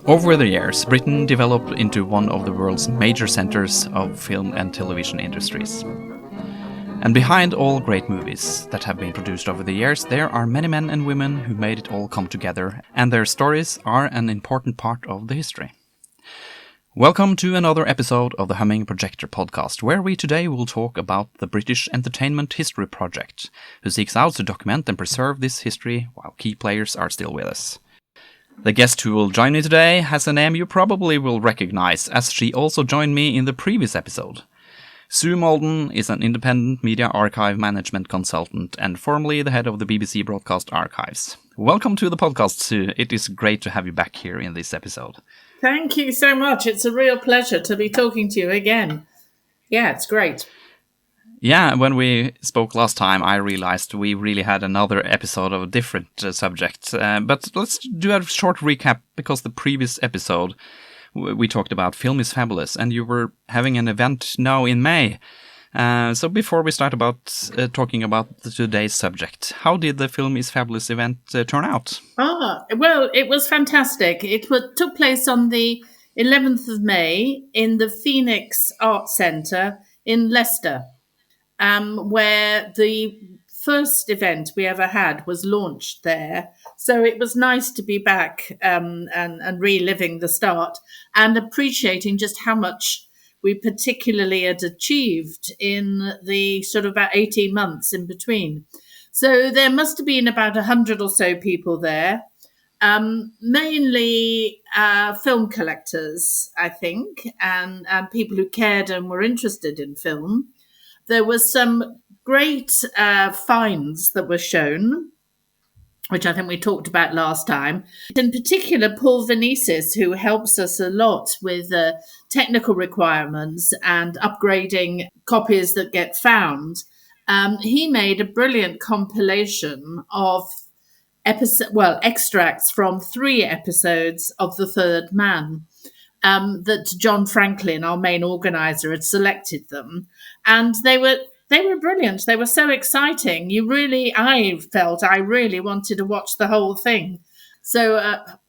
Over the years, Britain developed into one of the world's major centers of film and television industries. And behind all great movies that have been produced over the years, there are many men and women who made it all come together, and their stories are an important part of the history. Welcome to another episode of the Humming Projector podcast, where we today will talk about the British Entertainment History Project, who seeks out to document and preserve this history while key players are still with us. The guest who will join me today has a name you probably will recognize, as she also joined me in the previous episode. Sue Malden is an independent media archive management consultant and formerly the head of the BBC Broadcast Archives. Welcome to the podcast, Sue. It is great to have you back here in this episode. Thank you so much. It's a real pleasure to be talking to you again. Yeah, it's great. Yeah, when we spoke last time, I realized we really had another episode of a different subject. But let's do a short recap, because the previous episode we talked about Film is Fabulous, and you were having an event now in May. So before we start about talking about today's subject, how did the Film is Fabulous event turn out? Well, it was fantastic. It took place on the 11th of May in the Phoenix Arts Centre in Leicester, where the first event we ever had was launched there. So it was nice to be back and reliving the start and appreciating just how much we particularly had achieved in the sort of about 18 months in between. So there must have been about 100 or so people there, mainly film collectors, I think, and people who cared and were interested in film. There was some great finds that were shown, which I think we talked about last time. In particular, Paul Venices, who helps us a lot with technical requirements and upgrading copies that get found. He made a brilliant compilation of extracts from 3 episodes of The Third Man. That John Franklin, our main organizer, had selected them, and they were brilliant. They were so exciting. I felt I really wanted to watch the whole thing. So,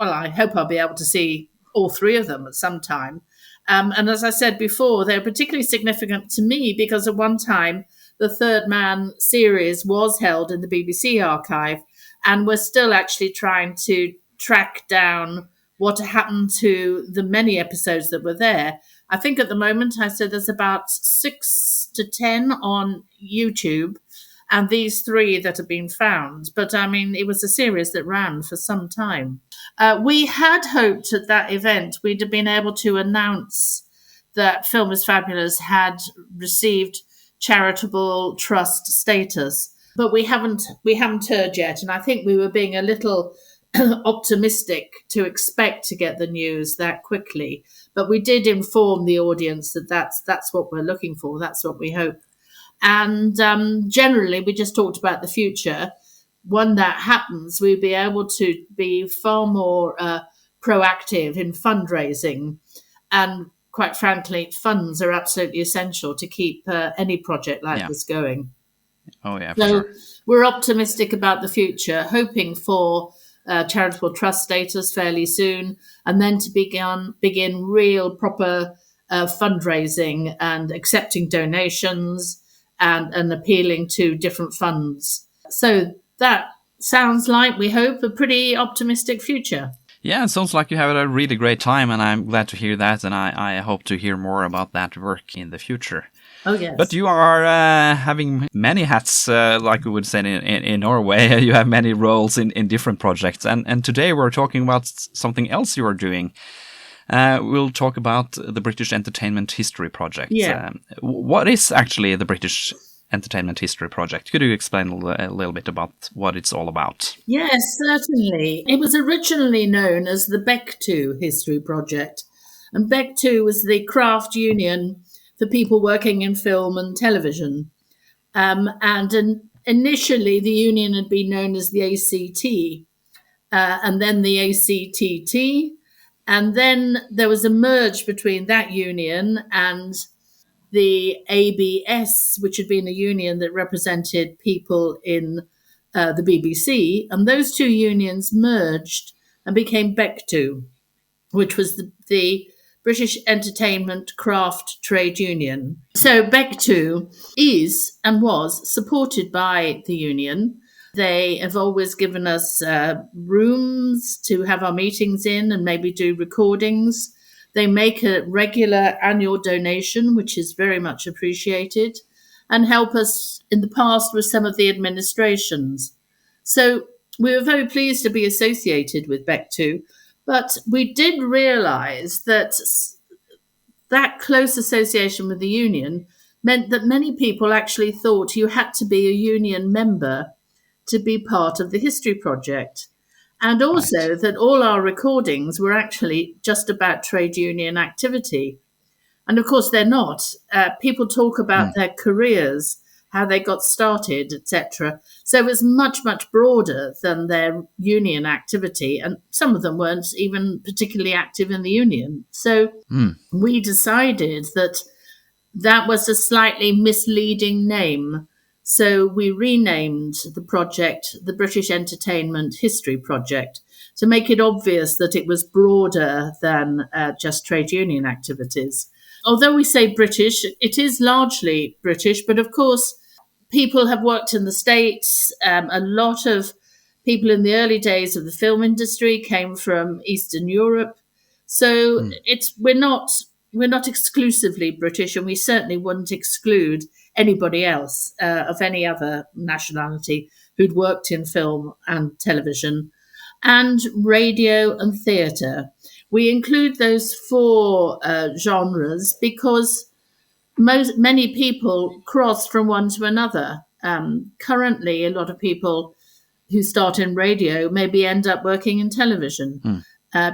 I hope I'll be able to see all 3 of them at some time. And as I said before, they're particularly significant to me because at one time the Third Man series was held in the BBC archive, and we're still actually trying to track down what happened to the many episodes that were there. I think at the moment I said there's about 6 to 10 on YouTube, and these 3 that have been found. But I mean, it was a series that ran for some time. We had hoped at that event we'd have been able to announce that Film is Fabulous had received charitable trust status, but we haven't heard yet. And I think we were being a little optimistic to expect to get the news that quickly, but we did inform the audience that that's what we're looking for, that's what we hope. And generally we just talked about the future. When that happens, we'll be able to be far more proactive in fundraising, and quite frankly, funds are absolutely essential to keep any project like this going. Oh yeah, so sure. We're optimistic about the future, hoping for charitable trust status fairly soon, and then to begin real proper fundraising and accepting donations and appealing to different funds. So that sounds like, we hope, a pretty optimistic future. Yeah, it sounds like you have a really great time, and I'm glad to hear that, and I hope to hear more about that work in the future. Oh, yes. But you are having many hats, like we would say in Norway. You have many roles in different projects. And today we're talking about something else you are doing. We'll talk about the British Entertainment History Project. Yeah. What is actually the British Entertainment History Project? Could you explain a little bit about what it's all about? Yes, certainly. It was originally known as the BEHP History Project. And BEHP was the craft union for people working in film and television. Initially, the union had been known as the ACT, and then the ACTT, and then there was a merge between that union and the ABS, which had been a union that represented people in the BBC, and those 2 unions merged and became BEHP. which was the British Entertainment Craft Trade Union. So BEHP is and was supported by the union. They have always given us rooms to have our meetings in and maybe do recordings. They make a regular annual donation, which is very much appreciated, and help us in the past with some of the administrations. So we were very pleased to be associated with BEHP, but we did realise that close association with the union meant that many people actually thought you had to be a union member to be part of the history project. And also Right. that all our recordings were actually just about trade union activity. And of course, they're not. People talk about their careers, how they got started, etc. So it was much, much broader than their union activity. And some of them weren't even particularly active in the union. So we decided that that was a slightly misleading name. So we renamed the project the British Entertainment History Project to make it obvious that it was broader than just trade union activities. Although we say British, it is largely British, but of course, people have worked in the States. A lot of people in the early days of the film industry came from Eastern Europe. So we're not exclusively British, and we certainly wouldn't exclude anybody else of any other nationality who'd worked in film and television and radio and theatre. We include those four genres because many people cross from one to another. Currently, a lot of people who start in radio maybe end up working in television.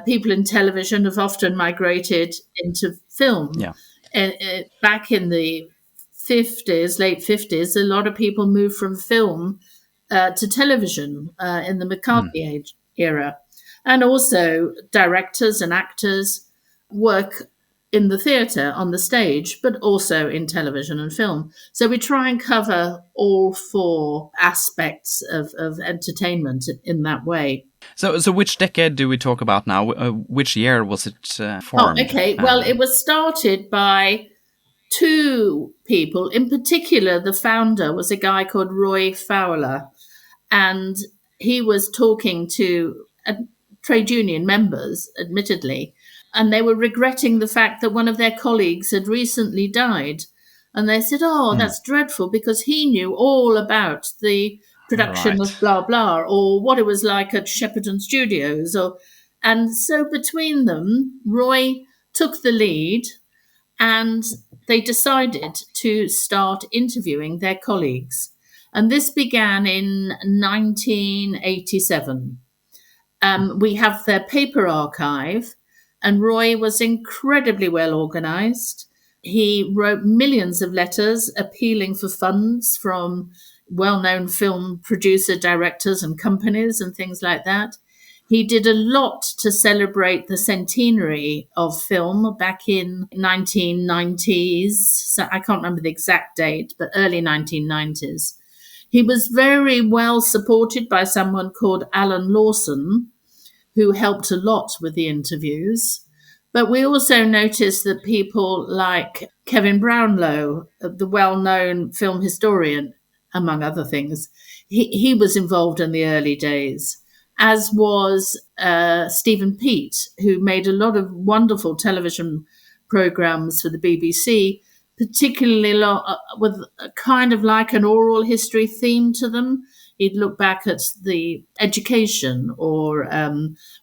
People in television have often migrated into film. Yeah. Back in the 50s, late 50s, a lot of people moved from film to television in the McCarthy era. And also directors and actors work in the theatre, on the stage, but also in television and film. So we try and cover all four aspects of entertainment in that way. So which decade do we talk about now? Which year was it formed? Oh, okay. Well, it was started by two people. In particular, the founder was a guy called Roy Fowler, and he was talking to trade union members, admittedly, and they were regretting the fact that one of their colleagues had recently died. And they said, oh, that's dreadful, because he knew all about the production of blah, blah, or what it was like at Shepperton Studios. And so between them, Roy took the lead and they decided to start interviewing their colleagues. And this began in 1987. We have their paper archive, and Roy was incredibly well organised. He wrote millions of letters appealing for funds from well-known film producer directors and companies and things like that. He did a lot to celebrate the centenary of film back in 1990s. So I can't remember the exact date, but early 1990s. He was very well supported by someone called Alan Lawson, who helped a lot with the interviews. But we also noticed that people like Kevin Brownlow, the well-known film historian, among other things, he was involved in the early days, as was Stephen Peat, who made a lot of wonderful television programs for the BBC, particularly with kind of like an oral history theme to them. He'd look back at the education or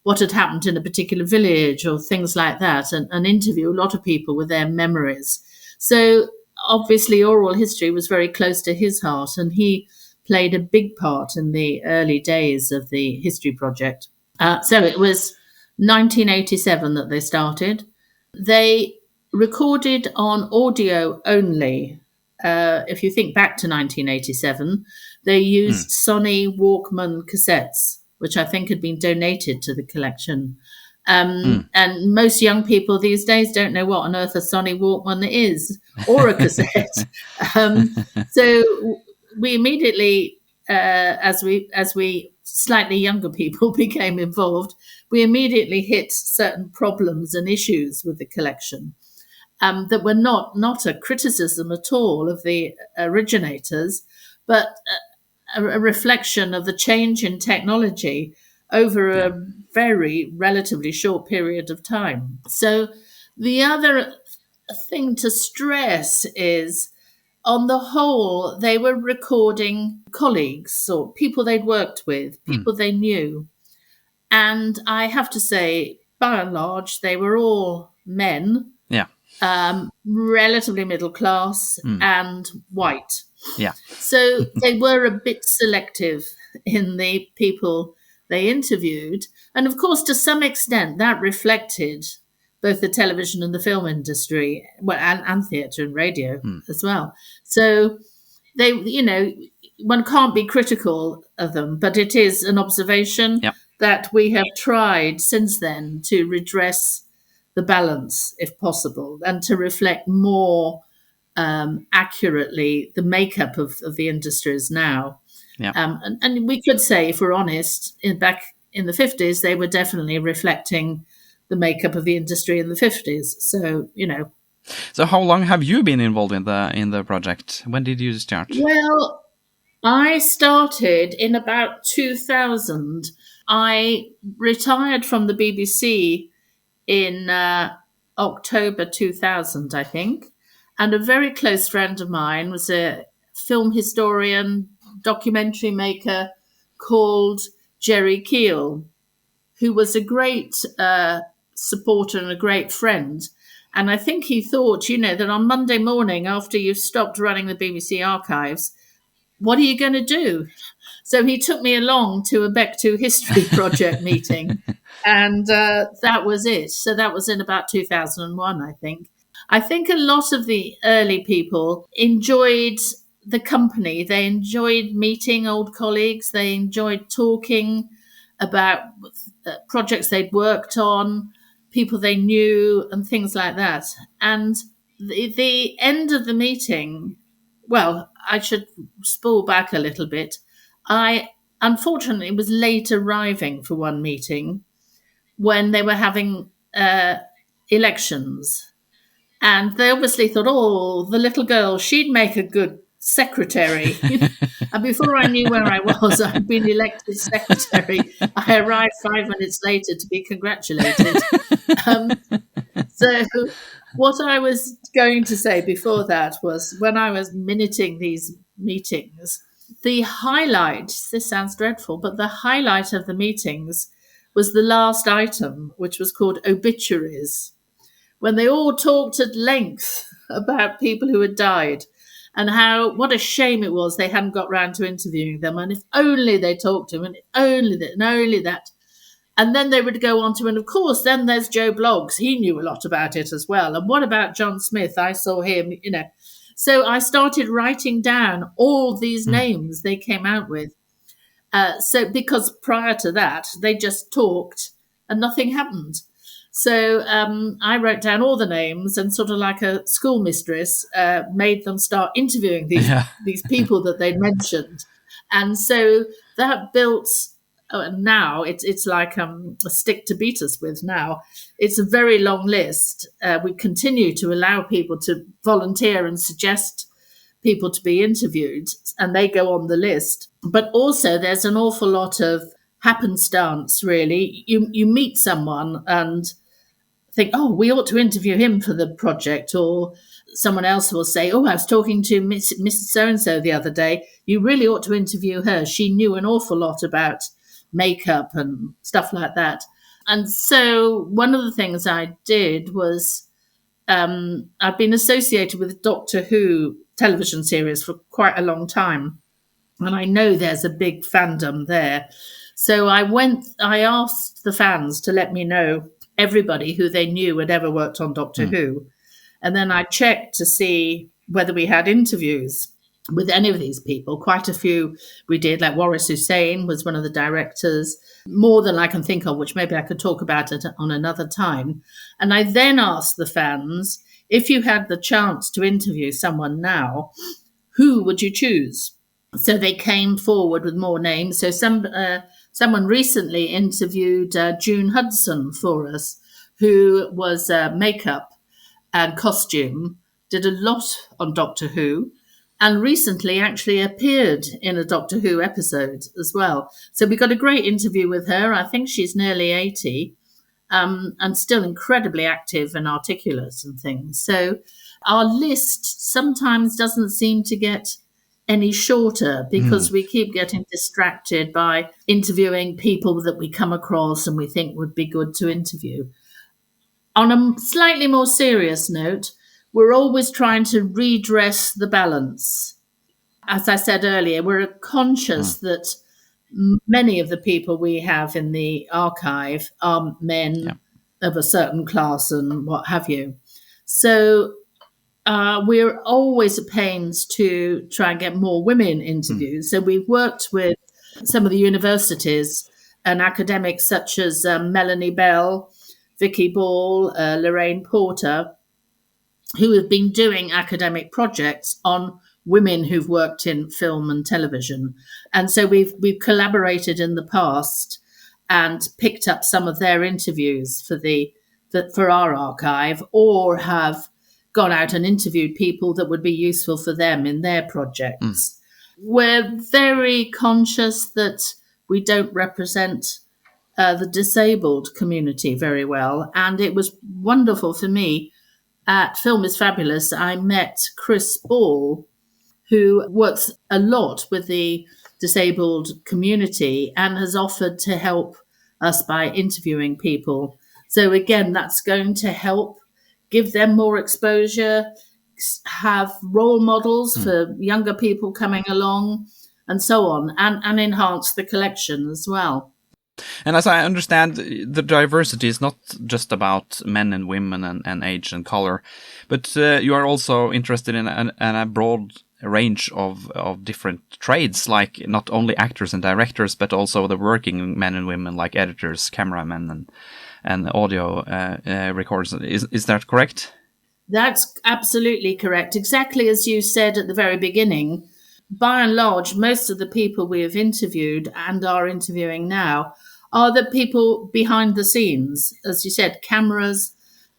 what had happened in a particular village or things like that, and interview a lot of people with their memories. So obviously oral history was very close to his heart, and he played a big part in the early days of the history project. So it was 1987 that they started. They recorded on audio only. If you think back to 1987, they used Sony Walkman cassettes, which I think had been donated to the collection. And most young people these days don't know what on earth a Sony Walkman is, or a cassette. So we immediately, as we slightly younger people became involved, we immediately hit certain problems and issues with the collection that were not a criticism at all of the originators, but a reflection of the change in technology over Yeah. a very relatively short period of time. So the other thing to stress is, on the whole, they were recording colleagues or people they'd worked with, people they knew. And I have to say, by and large, they were all men, Yeah. relatively middle class and white. Yeah. So they were a bit selective in the people they interviewed. And of course, to some extent, that reflected both the television and the film industry, well, and theatre and radio as well. So they, one can't be critical of them, but it is an observation Yeah. that we have tried since then to redress the balance, if possible, and to reflect more accurately the makeup of the industries now. Yeah. And we could say, if we're honest, back in the 50s, they were definitely reflecting the makeup of the industry in the 50s. So, So how long have you been involved in the project? When did you start? Well, I started in about 2000. I retired from the BBC in October 2000, I think. And a very close friend of mine was a film historian, documentary maker called Jerry Keel, who was a great supporter and a great friend. And I think he thought, that on Monday morning, after you've stopped running the BBC archives, what are you going to do? So he took me along to a Beck2 History Project meeting, and that was it. So that was in about 2001, I think. I think a lot of the early people enjoyed the company. They enjoyed meeting old colleagues. They enjoyed talking about projects they'd worked on, people they knew, and things like that. And the end of the meeting, well, I should spool back a little bit. I unfortunately was late arriving for one meeting when they were having elections. And they obviously thought, oh, the little girl, she'd make a good secretary. And before I knew where I was, I'd been elected secretary. I arrived 5 minutes later to be congratulated. So what I was going to say before that was, when I was minuting these meetings, the highlight, this sounds dreadful, but the highlight of the meetings was the last item, which was called obituaries, when they all talked at length about people who had died and what a shame it was they hadn't got round to interviewing them. And if only they talked to them, and only that, and only that. And then they would go on to, and of course, then there's Joe Bloggs. He knew a lot about it as well. And what about John Smith? I saw him, So I started writing down all these names they came out with. Because prior to that, they just talked and nothing happened. So I wrote down all the names and, sort of like a schoolmistress, made them start interviewing these people that they'd mentioned. And so that built, now it's like a stick to beat us with now. It's a very long list. We continue to allow people to volunteer and suggest people to be interviewed, and they go on the list. But also there's an awful lot of happenstance, really. You meet someone and think, oh, we ought to interview him for the project, or someone else will say, oh, I was talking to Mrs. So-and-so the other day. You really ought to interview her. She knew an awful lot about makeup and stuff like that. And so one of the things I did was, I've been associated with Doctor Who television series for quite a long time, and I know there's a big fandom there. So I asked the fans to let me know everybody who they knew had ever worked on Doctor Who. And then I checked to see whether we had interviews with any of these people. Quite a few we did, like Waris Hussein was one of the directors, more than I can think of, which maybe I could talk about it on another time. And I then asked the fans, if you had the chance to interview someone now, who would you choose? So they came forward with more names. So Someone recently interviewed June Hudson for us, who was makeup and costume, did a lot on Doctor Who, and recently actually appeared in a Doctor Who episode as well. So we got a great interview with her. I think she's nearly 80, and still incredibly active and articulate and things. So our list sometimes doesn't seem to get any shorter because we keep getting distracted by interviewing people that we come across and we think would be good to interview. On a slightly more serious note, we're always trying to redress the balance. As I said earlier, we're conscious that many of the people we have in the archive are men of a certain class and what have you. So we're always at pains to try and get more women interviews. So we've worked with some of the universities and academics such as Melanie Bell, Vicky Ball, Lorraine Porter, who have been doing academic projects on women who've worked in film and television. And so we've collaborated in the past and picked up some of their interviews for our archive, or have gone out and interviewed people that would be useful for them in their projects. We're very conscious that we don't represent the disabled community very well. And it was wonderful for me at Film is Fabulous. I met Chris Ball, who works a lot with the disabled community and has offered to help us by interviewing people. So again, that's going to help give them more exposure, have role models for younger people coming along, and so on, and enhance the collection as well. And as I understand, the diversity is not just about men and women and age and color, but you are also interested in a broad range of different trades, like not only actors and directors, but also the working men and women like editors, cameramen, and audio recorders. Is that correct? That's absolutely correct. Exactly as you said at the very beginning. By and large, most of the people we have interviewed and are interviewing now are the people behind the scenes. As you said, cameras,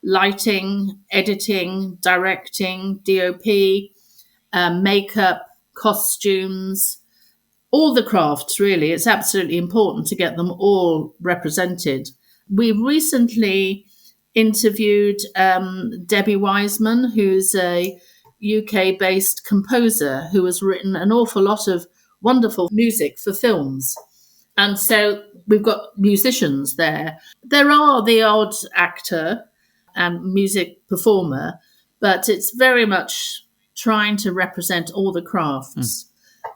lighting, editing, directing, DOP, makeup, costumes, all the crafts, really. It's absolutely important to get them all represented. We recently interviewed Debbie Wiseman, who's a UK-based composer who has written an awful lot of wonderful music for films. And so we've got musicians there. There are the odd actor and music performer, but it's very much trying to represent all the crafts.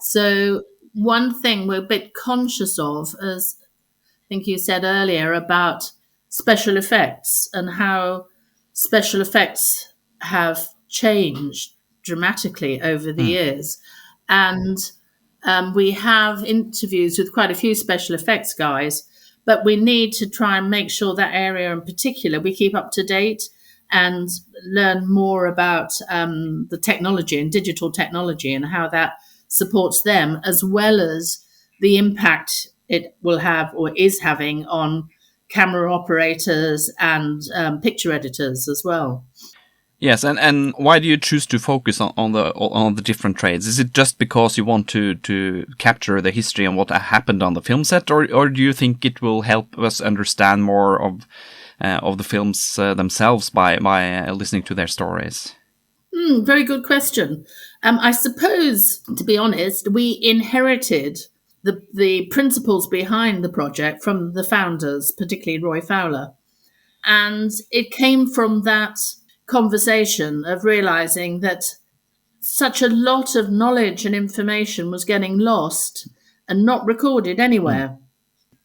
So one thing we're a bit conscious of, as I think you said earlier, about special effects and how special effects have changed dramatically over the years. And we have interviews with quite a few special effects guys, but we need to try and make sure that area in particular we keep up to date and learn more about the technology and digital technology and how that supports them, as well as the impact it will have or is having on camera operators and picture editors as well. Yes, and why do you choose to focus on the different trades? Is it just because you want to capture the history and what happened on the film set, or do you think it will help us understand more of the films themselves by listening to their stories? Very good question. I suppose, to be honest, we inherited the principles behind the project from the founders, particularly Roy Fowler. And it came from that conversation of realizing that such a lot of knowledge and information was getting lost and not recorded anywhere,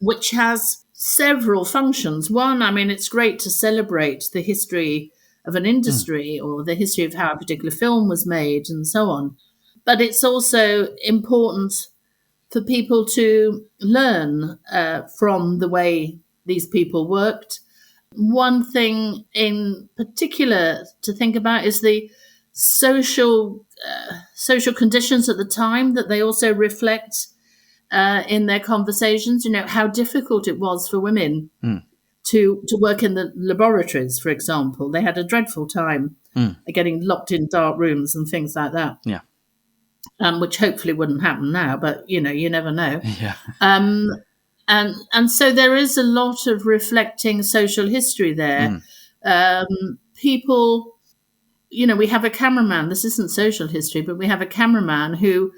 which has several functions. One, I mean, it's great to celebrate the history of an industry or the history of how a particular film was made and so on. But it's also important for people to learn from the way these people worked. One thing in particular to think about is the social conditions at the time that they also reflect. in their conversations, how difficult it was for women to work in the laboratories, for example. They had a dreadful time getting locked in dark rooms and things like that. Yeah. Which hopefully wouldn't happen now, but you never know. Yeah. And so there is a lot of reflecting social history there. People, we have a cameraman. This isn't social history, but we have a cameraman who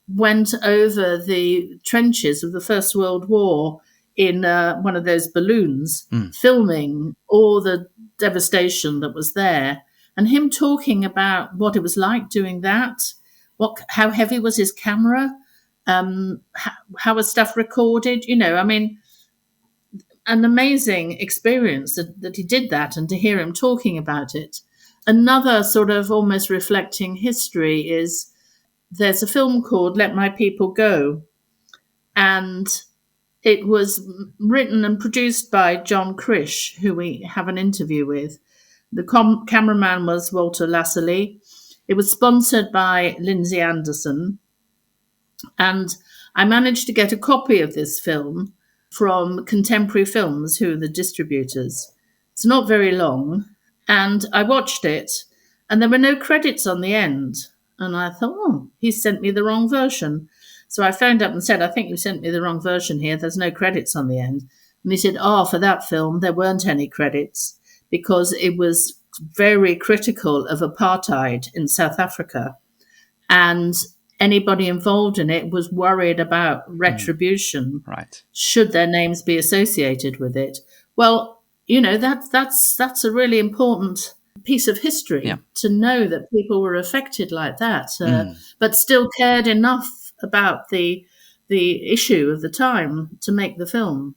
went over the trenches of the First World War in one of those balloons, filming all the devastation that was there, and him talking about what it was like doing that. How heavy was his camera? How was stuff recorded? An amazing experience that he did that, and to hear him talking about it. Another sort of almost reflecting history is there's a film called Let My People Go, and it was written and produced by John Krish, who we have an interview with. The cameraman was Walter Lasserly. It was sponsored by Lindsay Anderson. And I managed to get a copy of this film from Contemporary Films, who are the distributors. It's not very long. And I watched it, and there were no credits on the end. And I thought, he sent me the wrong version. So I phoned up and said, I think you sent me the wrong version here. There's no credits on the end. And he said, for that film, there weren't any credits because it was very critical of apartheid in South Africa. And anybody involved in it was worried about retribution. Right. Should their names be associated with it? Well, that's a really important piece of history to know that people were affected like that, but still cared enough about the issue of the time to make the film.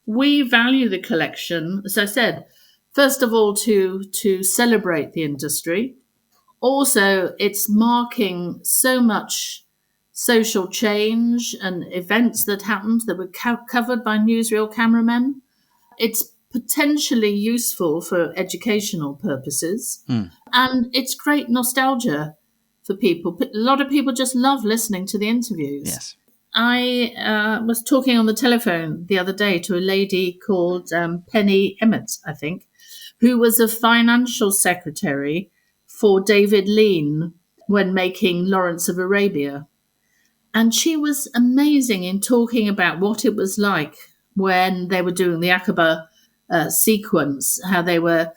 We value the collection, as I said, first of all, to celebrate the industry. Also, it's marking so much social change and events that happened that were covered by newsreel cameramen. It's potentially useful for educational purposes. And it's great nostalgia for people. A lot of people just love listening to the interviews. Yes. I was talking on the telephone the other day to a lady called Penny Emmett, I think, who was a financial secretary for David Lean when making Lawrence of Arabia. And she was amazing in talking about what it was like when they were doing the Aqaba sequence, how they were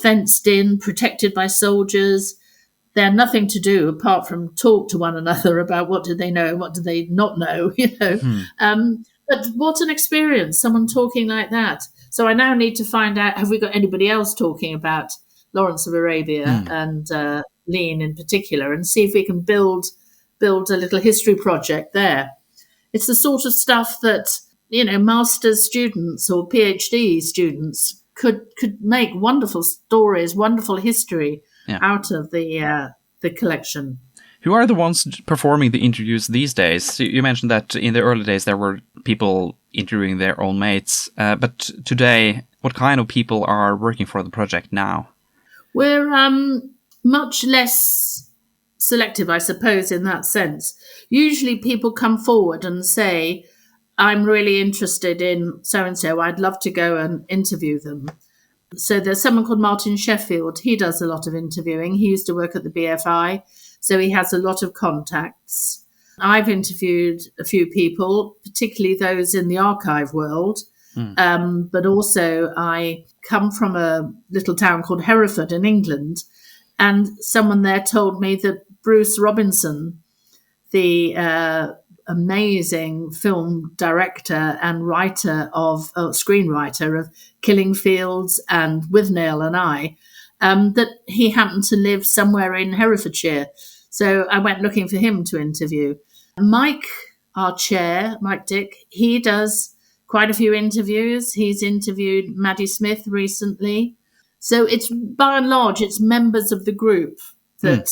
fenced in, protected by soldiers. They had nothing to do apart from talk to one another about what did they know and what did they not know, But what an experience, someone talking like that. So I now need to find out, have we got anybody else talking about Lawrence of Arabia and Lean in particular, and see if we can build a little history project there. It's the sort of stuff that, master's students or PhD students could make wonderful stories, wonderful history out of the collection. Who are the ones performing the interviews these days? You mentioned that in the early days there were people interviewing their own mates, but today, what kind of people are working for the project now? We're much less selective, I suppose, in that sense. Usually people come forward and say, I'm really interested in so-and-so, I'd love to go and interview them. So there's someone called Martin Sheffield. He does a lot of interviewing. He used to work at the BFI, so he has a lot of contacts. I've interviewed a few people, particularly those in the archive world, but also I come from a little town called Hereford in England, and someone there told me that Bruce Robinson, the amazing film director and screenwriter of Killing Fields and Withnail and I, that he happened to live somewhere in Herefordshire. So I went looking for him to interview. Mike, our chair, Mike Dick, he does quite a few interviews. He's interviewed Maddie Smith recently. So it's, by and large, it's members of the group that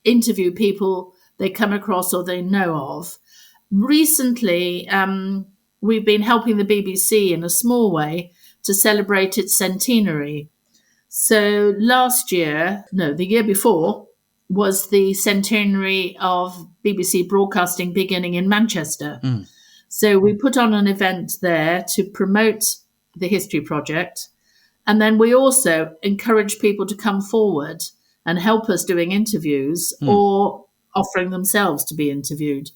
interview people they come across or they know of. Recently, we've been helping the BBC in a small way to celebrate its centenary. So the year before, was the centenary of BBC Broadcasting beginning in Manchester. So we put on an event there to promote the History Project. And then we also encourage people to come forward and help us doing interviews or offering themselves to be interviewed.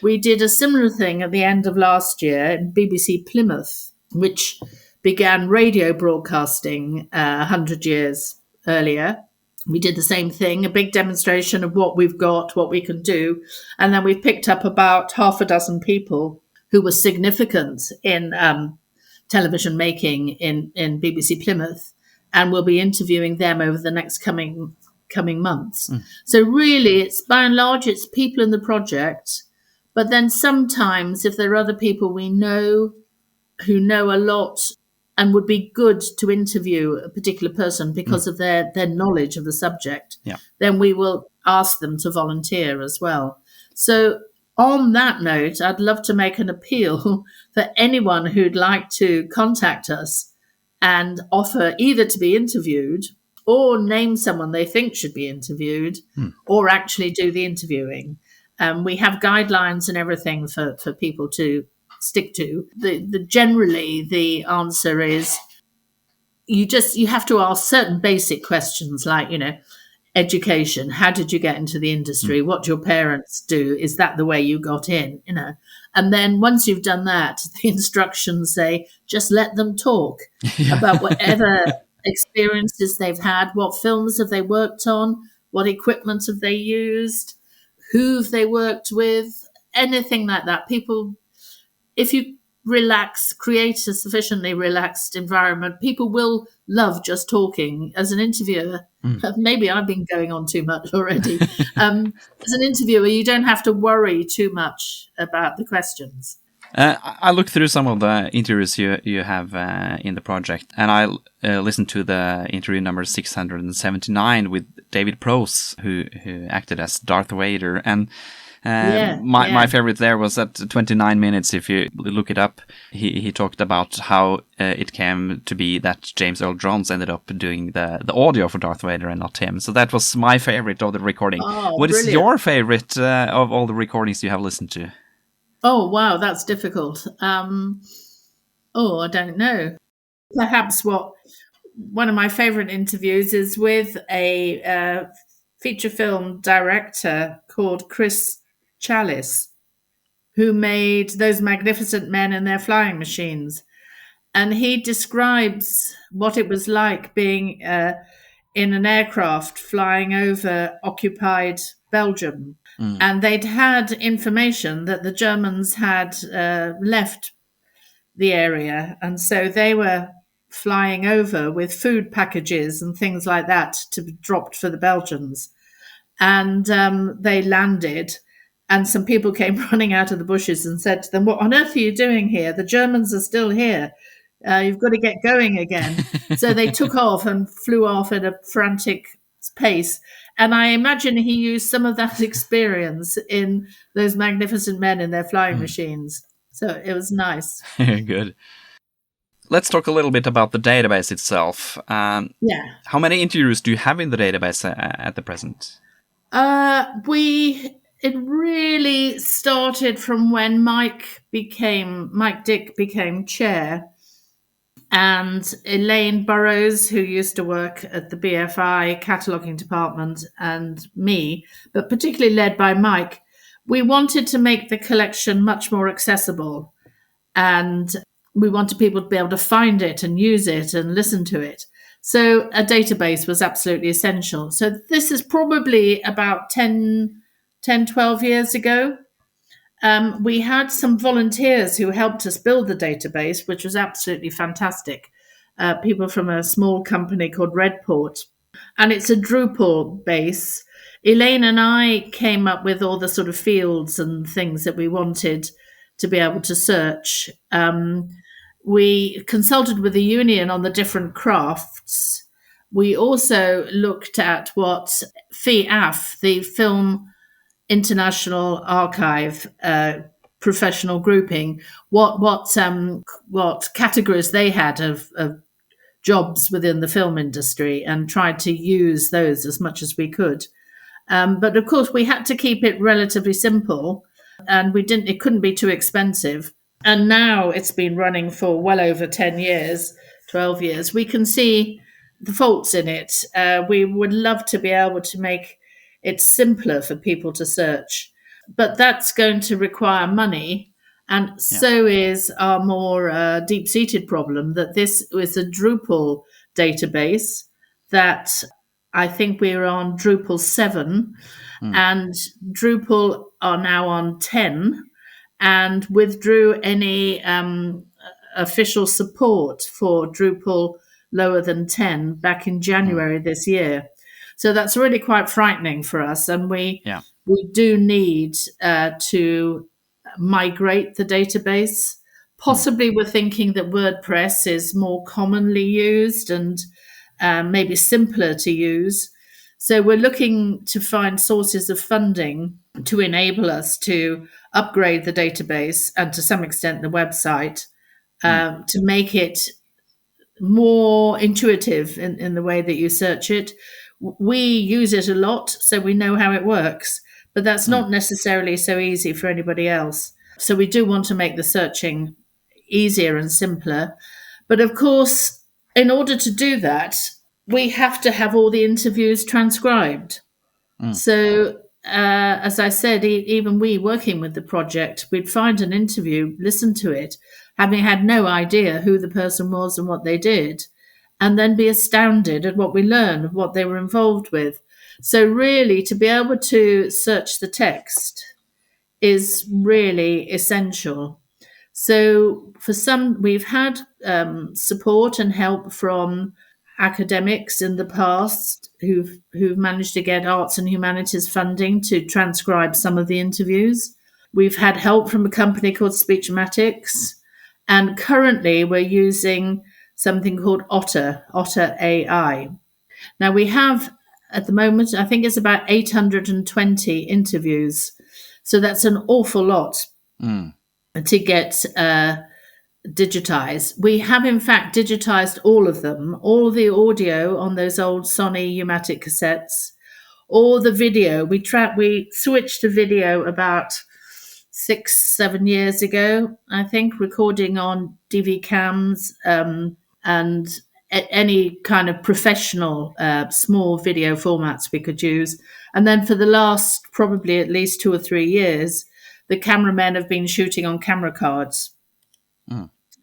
We did a similar thing at the end of last year in BBC Plymouth, which began radio broadcasting 100 years earlier. We did the same thing, a big demonstration of what we've got, what we can do. And then we picked up about half a dozen people who were significant in television making in BBC Plymouth, and we'll be interviewing them over the next coming months. So really, it's by and large, it's people in the project. But then sometimes if there are other people we know who know a lot and would be good to interview a particular person because of their knowledge of the subject, then we will ask them to volunteer as well. So on that note, I'd love to make an appeal for anyone who'd like to contact us and offer either to be interviewed or name someone they think should be interviewed or actually do the interviewing. We have guidelines and everything for people to stick to. Generally, the answer is you have to ask certain basic questions like, education. How did you get into the industry? What do your parents do? Is that the way you got in? And then once you've done that, the instructions say, just let them talk about whatever experiences they've had. What films have they worked on? What equipment have they used? Who have they worked with? Anything like that. People, if you create a sufficiently relaxed environment, people will love just talking. As an interviewer, maybe I've been going on too much already. As an interviewer, you don't have to worry too much about the questions. I looked through some of the interviews you have in the project, and I listened to the interview number 679 with David Prowse, who acted as Darth Vader. And my favorite there was at 29 minutes. If you look it up, he talked about how it came to be that James Earl Jones ended up doing the audio for Darth Vader and not him. So that was my favorite of the recording. What is your favorite of all the recordings you have listened to? Oh, wow, that's difficult. I don't know. Perhaps one of my favorite interviews is with a feature film director called Chris Chalice, who made Those Magnificent Men and Their Flying Machines. And he describes what it was like being in an aircraft flying over occupied Belgium. And they'd had information that the Germans had left the area. And so they were flying over with food packages and things like that to be dropped for the Belgians. And they landed, and some people came running out of the bushes and said to them, "What on earth are you doing here? The Germans are still here. You've got to get going again." So they took off and flew off at a frantic pace. And I imagine he used some of that experience in Those Magnificent Men in Their Flying Machines. So it was nice. Good. Let's talk a little bit about the database itself. How many interviews do you have in the database at the present? It really started from when Mike Dick became chair. And Elaine Burrows, who used to work at the BFI cataloguing department, and me, but particularly led by Mike, we wanted to make the collection much more accessible. And we wanted people to be able to find it and use it and listen to it. So a database was absolutely essential. So this is probably about 10, 12 years ago. We had some volunteers who helped us build the database, which was absolutely fantastic. People from a small company called Redport. And it's a Drupal base. Elaine and I came up with all the sort of fields and things that we wanted to be able to search. We consulted with the union on the different crafts. We also looked at what FIAF, the Film International Archive professional grouping, what categories they had of jobs within the film industry, and tried to use those as much as we could. But of course, we had to keep it relatively simple, and it couldn't be too expensive. And now it's been running for well over 10 years, 12 years. We can see the faults in it. We would love to be able to make it simpler for people to search, but that's going to require money. And so is our more deep seated problem that this is a Drupal database that I think we're on Drupal 7, and Drupal are now on 10, and withdrew any official support for Drupal lower than 10 back in January this year. So that's really quite frightening for us, and we do need to migrate the database. Possibly we're thinking that WordPress is more commonly used and maybe simpler to use. So we're looking to find sources of funding to enable us to upgrade the database and to some extent the website to make it more intuitive in the way that you search it. We use it a lot, so we know how it works, but that's not necessarily so easy for anybody else. So we do want to make the searching easier and simpler. But of course, in order to do that, we have to have all the interviews transcribed. So, as I said, even we working with the project, we'd find an interview, listen to it, having had no idea who the person was and what they did, and then be astounded at what we learn, of what they were involved with. So, really, to be able to search the text is really essential. So for some, we've had support and help from academics in the past who've managed to get arts and humanities funding to transcribe some of the interviews. We've had help from a company called Speechmatics, and currently we're using something called Otter AI. Now we have at the moment, I think it's about 820 interviews. So that's an awful lot to get digitized. We have, in fact, digitized all of them, all the audio on those old Sony U-matic cassettes, all the video. We switched to video about 6-7 years ago, I think, recording on DV cams and any kind of professional small video formats we could use. And then for the last probably at least 2 or 3 years, the cameramen have been shooting on camera cards.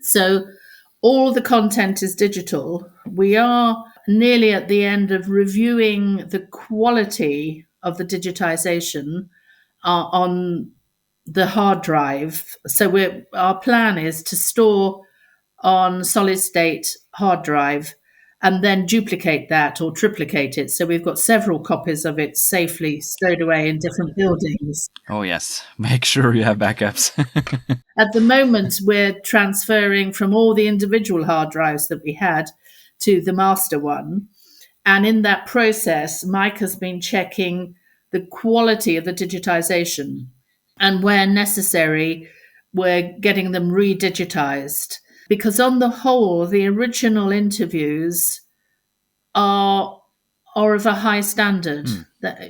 So all the content is digital. We are nearly at the end of reviewing the quality of the digitization on the hard drive. So our plan is to store on solid state hard drive and then duplicate that or triplicate it. So we've got several copies of it safely stowed away in different buildings. Oh, yes. Make sure you have backups. At the moment, we're transferring from all the individual hard drives that we had to the master one. And in that process, Mike has been checking the quality of the digitization. And where necessary, we're getting them redigitized. Because on the whole, the original interviews are of a high standard.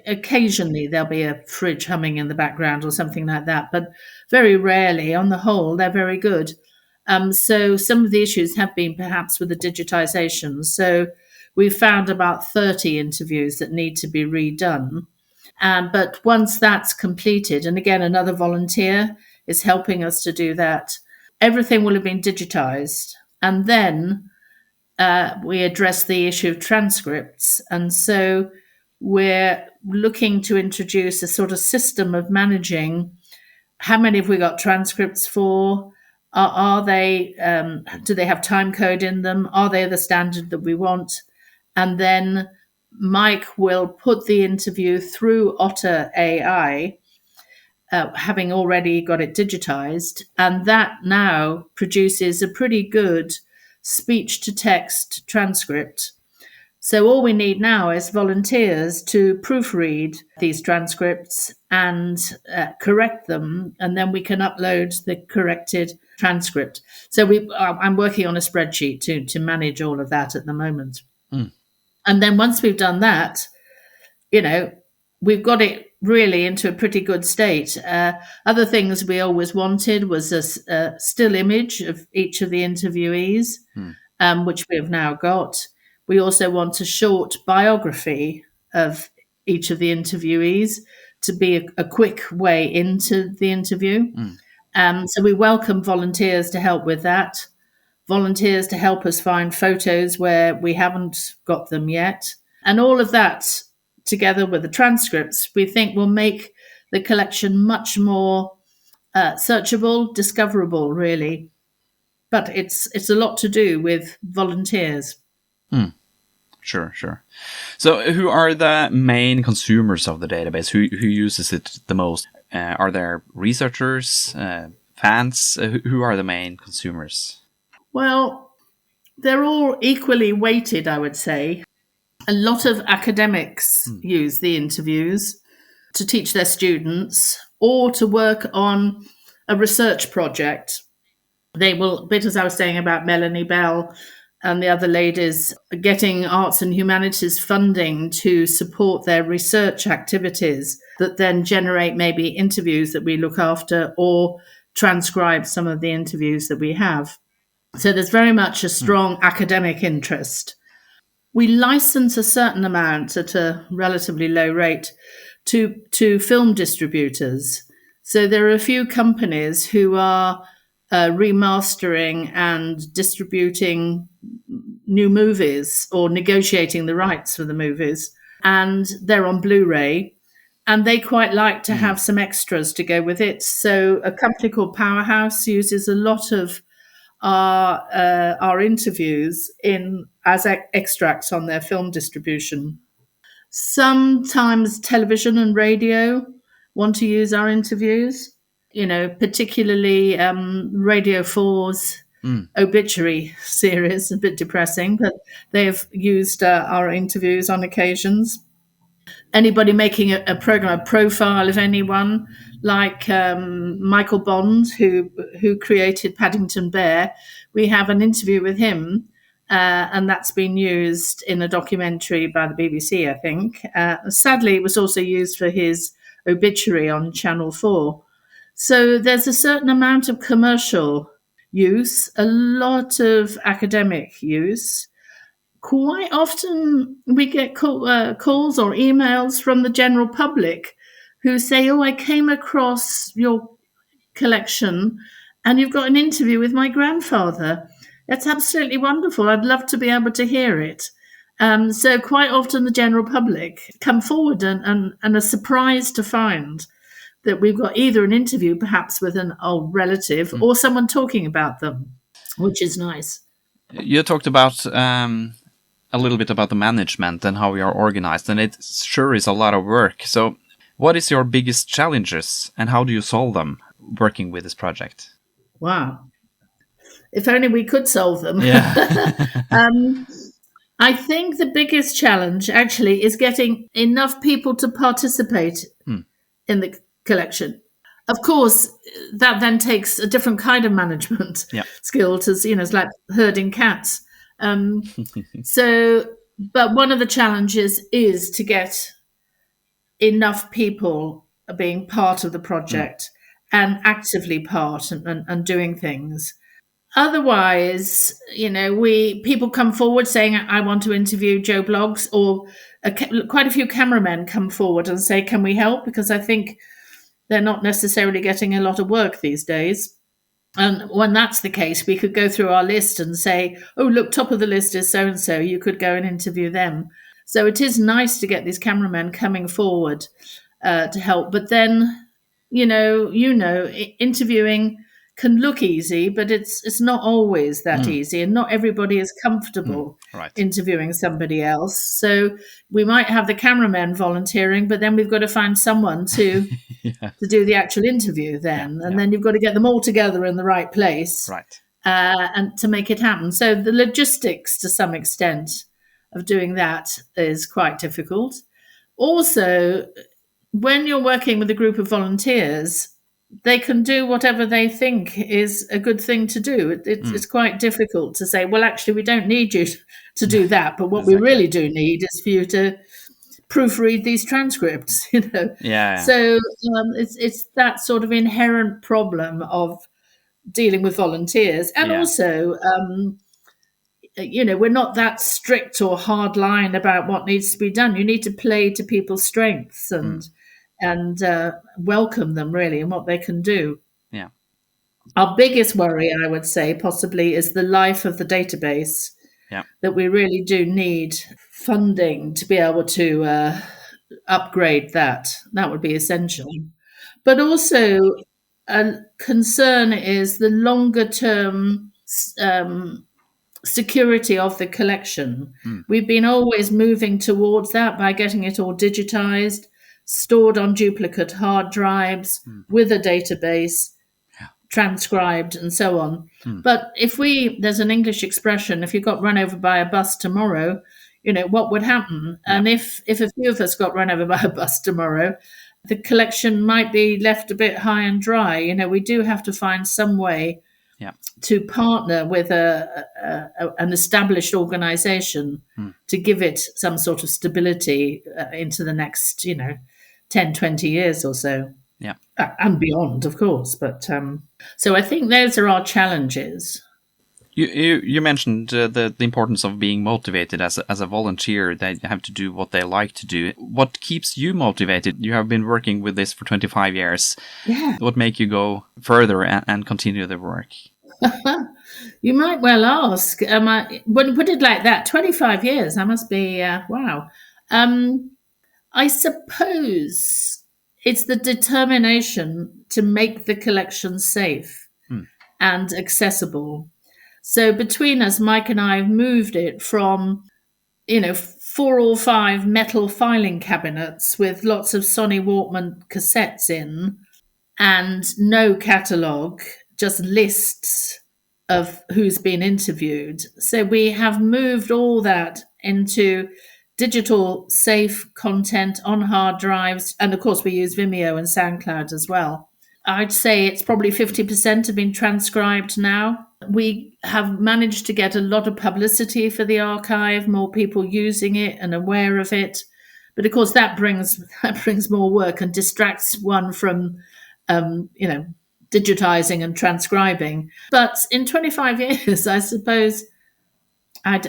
Occasionally there'll be a fridge humming in the background or something like that, but very rarely, on the whole, they're very good. So some of the issues have been perhaps with the digitization. So we've found about 30 interviews that need to be redone. But once that's completed, and again, another volunteer is helping us to do that, everything will have been digitized. And then we address the issue of transcripts. And so we're looking to introduce a sort of system of managing how many have we got transcripts for? Are they, do they have time code in them? Are they the standard that we want? And then Mike will put the interview through Otter AI, having already got it digitized. And that now produces a pretty good speech to text transcript. So all we need now is volunteers to proofread these transcripts and correct them, and then we can upload the corrected transcript. So I'm working on a spreadsheet to manage all of that at the moment. And then once we've done that, we've got it really into a pretty good state. Other things we always wanted was a still image of each of the interviewees, which we have now got. We also want a short biography of each of the interviewees to be a quick way into the interview. So we welcome volunteers to help with that, volunteers to help us find photos where we haven't got them yet. And all of that, together with the transcripts, we think will make the collection much more searchable, discoverable, really. But it's a lot to do with volunteers. Sure. So who are the main consumers of the database? Who uses it the most? Are there researchers, fans? Who are the main consumers? Well, they're all equally weighted, I would say. A lot of academics use the interviews to teach their students or to work on a research project. They will, a bit as I was saying about Melanie Bell and the other ladies, getting arts and humanities funding to support their research activities that then generate maybe interviews that we look after or transcribe some of the interviews that we have. So there's very much a strong academic interest. We license a certain amount at a relatively low rate to film distributors. So there are a few companies who are remastering and distributing new movies or negotiating the rights for the movies. And they're on Blu-ray. And they quite like to have some extras to go with it. So a company called Powerhouse uses a lot of our interviews as extracts on their film distribution. Sometimes television and radio want to use our interviews, particularly Radio 4's obituary series, a bit depressing, but they've used our interviews on occasions. Anybody making a program, a profile of anyone, like Michael Bond, who created Paddington Bear, we have an interview with him, and that's been used in a documentary by the BBC, I think. Sadly, it was also used for his obituary on Channel 4. So there's a certain amount of commercial use, a lot of academic use. Quite often we get calls or emails from the general public who say, "Oh, I came across your collection and you've got an interview with my grandfather. That's absolutely wonderful. I'd love to be able to hear it." So quite often the general public come forward and are surprised to find that we've got either an interview perhaps with an old relative or someone talking about them, which is nice. You talked about a little bit about the management and how we are organized, and it sure is a lot of work. So what is your biggest challenges and how do you solve them working with this project? Wow. If only we could solve them. Yeah. I think the biggest challenge actually is getting enough people to participate in the collection. Of course, that then takes a different kind of management skill to, it's like herding cats. But one of the challenges is to get enough people being part of the project and actively part and doing things. Otherwise, people come forward saying, "I want to interview Joe Bloggs," or quite a few cameramen come forward and say, "Can we help?" Because I think they're not necessarily getting a lot of work these days. And when that's the case, we could go through our list and say, "Oh, look, top of the list is so-and-so. You could go and interview them." So it is nice to get these cameramen coming forward to help. But then, interviewing can look easy, but it's not always that easy. And not everybody is comfortable interviewing somebody else. So we might have the cameramen volunteering, but then we've got to find someone to do the actual interview then. And then you've got to get them all together in the right place and to make it happen. So the logistics, to some extent, of doing that is quite difficult. Also, when you're working with a group of volunteers, they can do whatever they think is a good thing to do. It's quite difficult to say, well, actually, we don't need you to do that. But what we really do need is for you to proofread these transcripts, Yeah. So it's that sort of inherent problem of dealing with volunteers, and Yeah. also, we're not that strict or hard line about what needs to be done. You need to play to people's strengths Mm. and welcome them really and what they can do. Yeah. Our biggest worry, I would say, possibly, is the life of the database. Yeah. That we really do need funding to be able to upgrade that. That would be essential. But also, a concern is the longer term security of the collection. Mm. We've been always moving towards that by getting it all digitized, stored on duplicate hard drives with a database, transcribed, and so on. But there's an English expression, if you got run over by a bus tomorrow, what would happen? And if a few of us got run over by a bus tomorrow, the collection might be left a bit high and dry. We do have to find some way to partner with an established organization to give it some sort of stability into the next, 10, 20 years or so. Yeah. And beyond, of course. But so I think those are our challenges. You mentioned the importance of being motivated as a volunteer. They have to do what they like to do. What keeps you motivated? You have been working with this for 25 years. Yeah. What makes you go further and continue the work? You might well ask. When you put it like that, 25 years, I must be, wow. I suppose it's the determination to make the collection safe and accessible. So between us, Mike and I have moved it from, 4 or 5 metal filing cabinets with lots of Sony Walkman cassettes in and no catalogue, just lists of who's been interviewed. So we have moved all that into digital safe content on hard drives. And of course, we use Vimeo and SoundCloud as well. I'd say it's probably 50% have been transcribed now. We have managed to get a lot of publicity for the archive, more people using it and aware of it. But of course, that brings more work and distracts one from, digitizing and transcribing. But in 25 years, I suppose I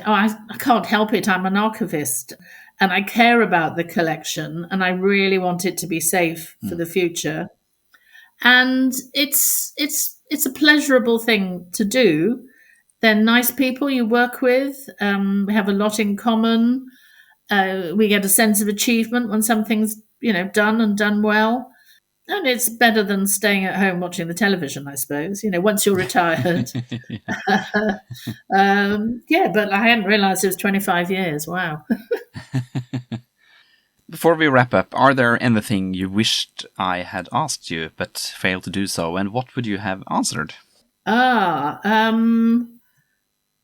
can't help it. I'm an archivist and I care about the collection and I really want it to be safe for the future. And it's a pleasurable thing to do. They're nice people you work with. We have a lot in common. We get a sense of achievement when something's, done and done well. And it's better than staying at home watching the television, I suppose, once you're retired. But I hadn't realized it was 25 years. Wow. Before we wrap up, are there anything you wished I had asked you but failed to do so? And what would you have answered?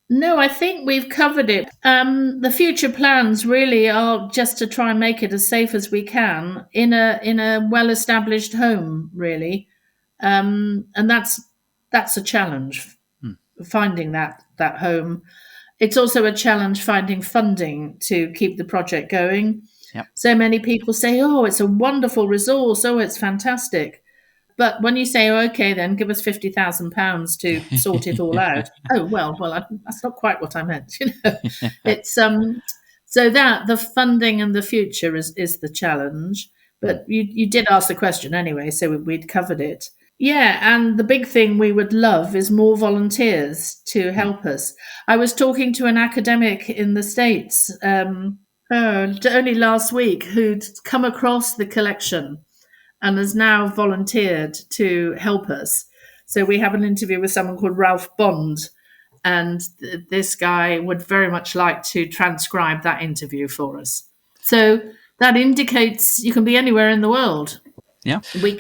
No, I think we've covered it. The future plans really are just to try and make it as safe as we can in a well-established home, really, and that's a challenge, finding that home. It's also a challenge finding funding to keep the project going. Yep. So many people say, "Oh, it's a wonderful resource. Oh, it's fantastic." But when you say, okay, then give us £50,000 to sort it all out. Oh, well, that's not quite what I meant. It's so that the funding and the future is the challenge. But you did ask the question anyway, so we'd covered it. Yeah, and the big thing we would love is more volunteers to help us. I was talking to an academic in the States only last week who'd come across the collection and has now volunteered to help us. So we have an interview with someone called Ralph Bond, and this guy would very much like to transcribe that interview for us. So that indicates you can be anywhere in the world. Yeah, we'll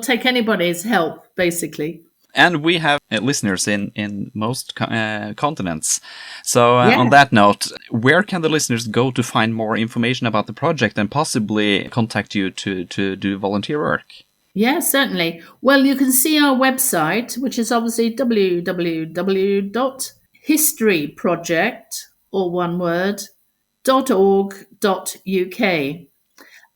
take anybody's help, basically. And we have listeners in most continents. So on that note, where can the listeners go to find more information about the project and possibly contact you to do volunteer work? Yeah, certainly. Well, you can see our website, which is obviously www.historyproject, or one word,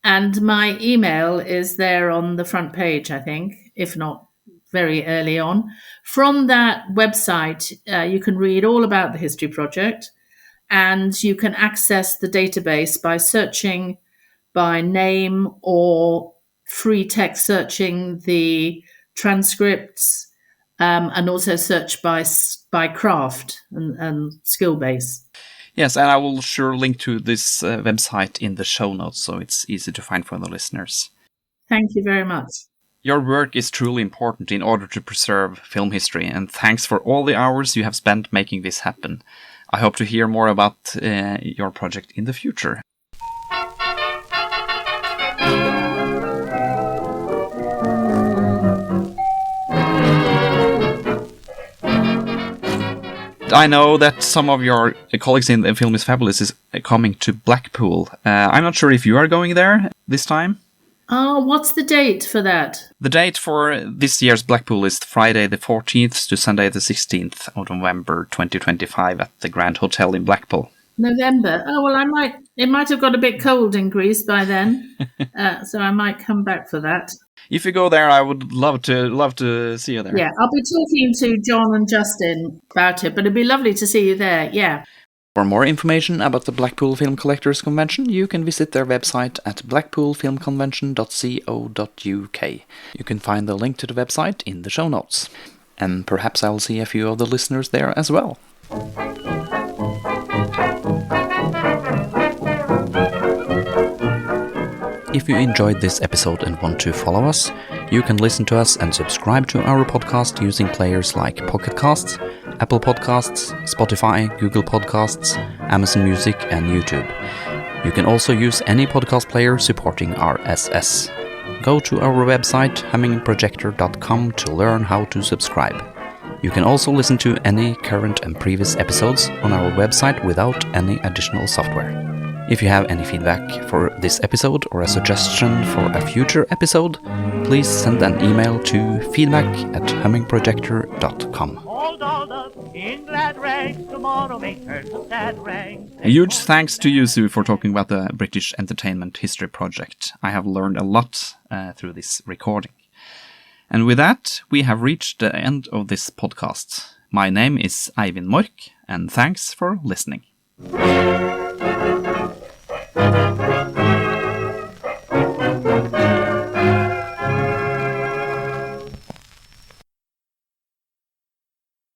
And my email is there on the front page, I think, if not very early on. From that website, you can read all about the History Project, and you can access the database by searching by name or free text searching the transcripts, and also search by craft and skill base. Yes, and I will sure link to this website in the show notes, so it's easy to find for the listeners. Thank you very much. Your work is truly important in order to preserve film history, and thanks for all the hours you have spent making this happen. I hope to hear more about your project in the future. I know that some of your colleagues in the Film is Fabulous is coming to Blackpool. I'm not sure if you are going there this time. Oh, what's the date for that? The date for this year's Blackpool is Friday the 14th to Sunday the 16th of November 2025 at the Grand Hotel in Blackpool. November. Oh, well, it might have got a bit cold in Greece by then, so I might come back for that. If you go there, I would love to see you there. Yeah, I'll be talking to John and Justin about it, but it'd be lovely to see you there, yeah. For more information about the Blackpool Film Collectors Convention, you can visit their website at blackpoolfilmconvention.co.uk. You can find the link to the website in the show notes. And perhaps I'll see a few of the listeners there as well. If you enjoyed this episode and want to follow us, you can listen to us and subscribe to our podcast using players like Pocket Casts, Apple Podcasts, Spotify, Google Podcasts, Amazon Music, and YouTube. You can also use any podcast player supporting RSS. Go to our website, hummingprojector.com, to learn how to subscribe. You can also listen to any current and previous episodes on our website without any additional software. If you have any feedback for this episode or a suggestion for a future episode, please send an email to feedback@hummingprojector.com. A huge thanks to you, Sue, for talking about the British Entertainment History Project. I have learned a lot through this recording. And with that, we have reached the end of this podcast. My name is Eivind Mork, and thanks for listening.